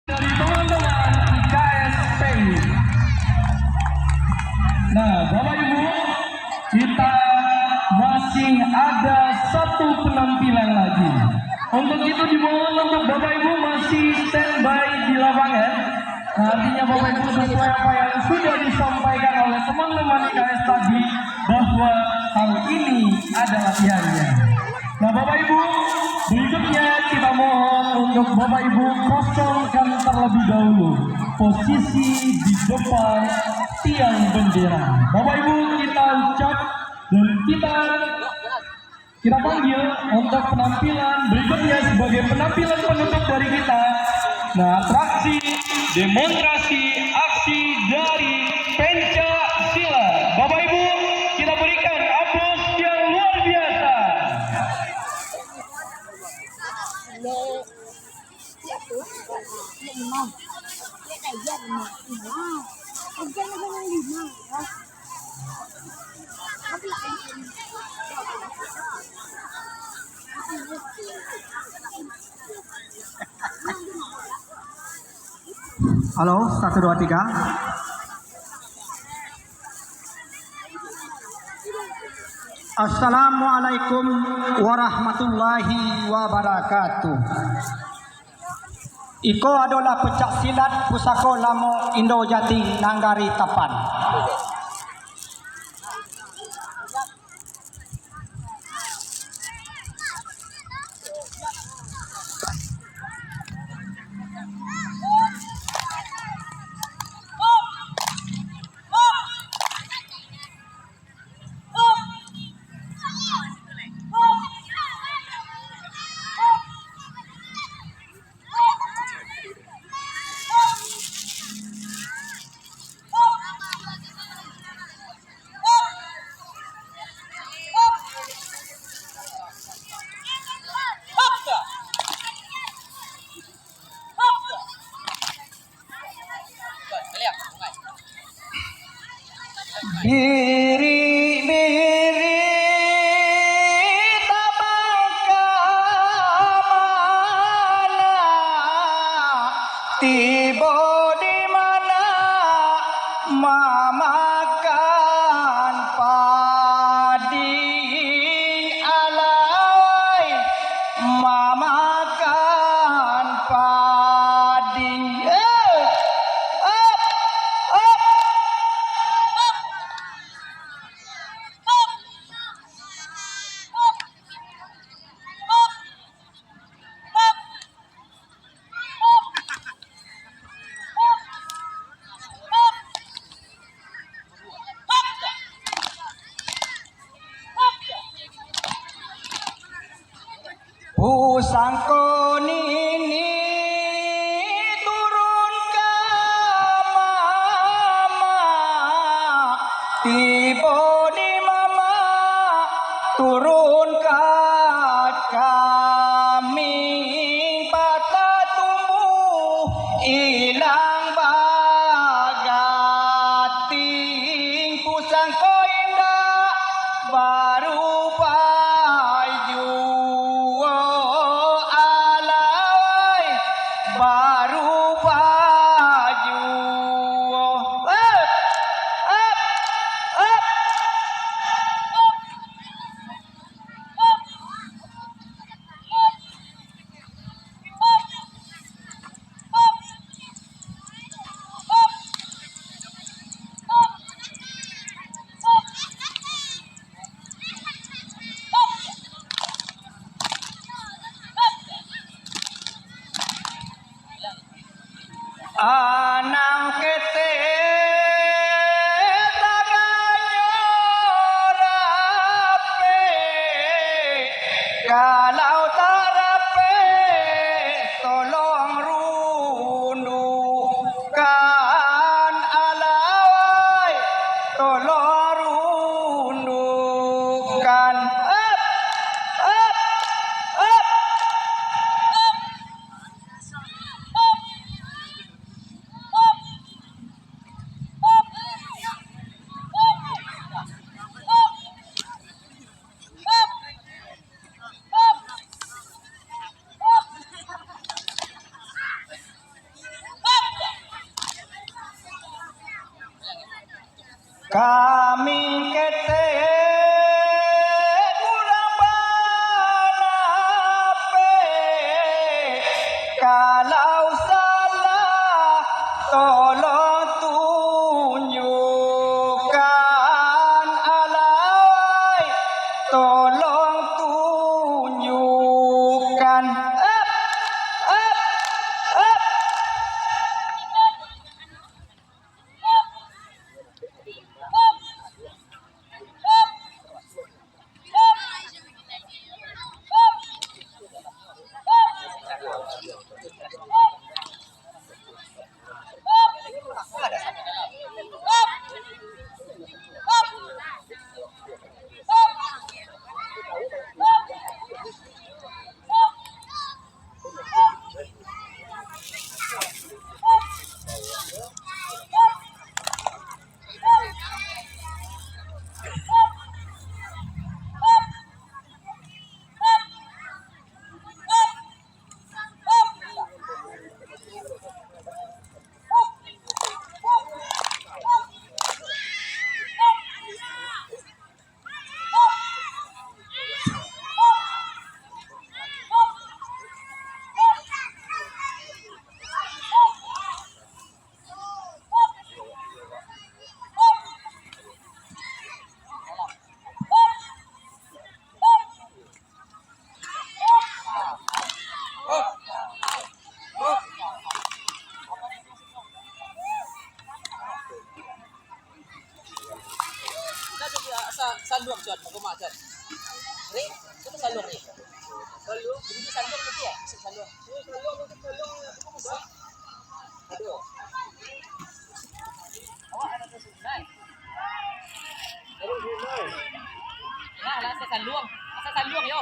dari teman-teman IKSPI. Nah, Bapak Ibu, kita masih ada satu penampilan lagi. Untuk itu dimohon untuk Bapak Ibu masih standby di lapangan. Nah, artinya Bapak Ibu sesuai apa yang sudah disampaikan oleh teman-teman IKS tadi, bahwa hal ini ada latihannya. Nah, Bapak Ibu, berikutnya kita mohon untuk Bapak Ibu kosongkan terlebih dahulu posisi di depan tiang bendera. Bapak Ibu, kita ucap dan kita panggil untuk penampilan berikutnya sebagai penampilan penutup dari kita. Nah, atraksi demonstrasi aksi dari Pencak-Silat. Bapak Ibu, kita berikan aplaus yang luar biasa. Halo, 1, 2, 3. Assalamualaikum warahmatullahi wabarakatuh. Iko adalah pencak silat Pusaka Lama Indo Jati Nanggari Tapan. Biri-biri tabangkamana, tiba di mana mamakan padi alai, mamakan padi. Pusangko nini turun ke mama, tiba di mama turun ke kami, patah tumbuh hilang bagating. Pusangko indah baru baju baru baju. Anang kete tangannya rape, kalau tak rape tolong rundukan alai, tolong rundukan. kami kete kurang banape kalau salah tolong tunjukkan alai tolong tunjukkan up up up. Saluang cuat, aku macet. Ni, itu saluang ni. Saluang, ini saluang tu ya, saluang. Saluang untuk saluang, aku mesti. Aduh. Awak ada kesulitan. Nah, lah saluang, saluang yo.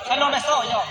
Saluang besok yo.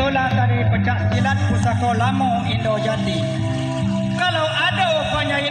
itulah dari pencak silat Pusako Lamu Indo Jati. Kalau ada penjahit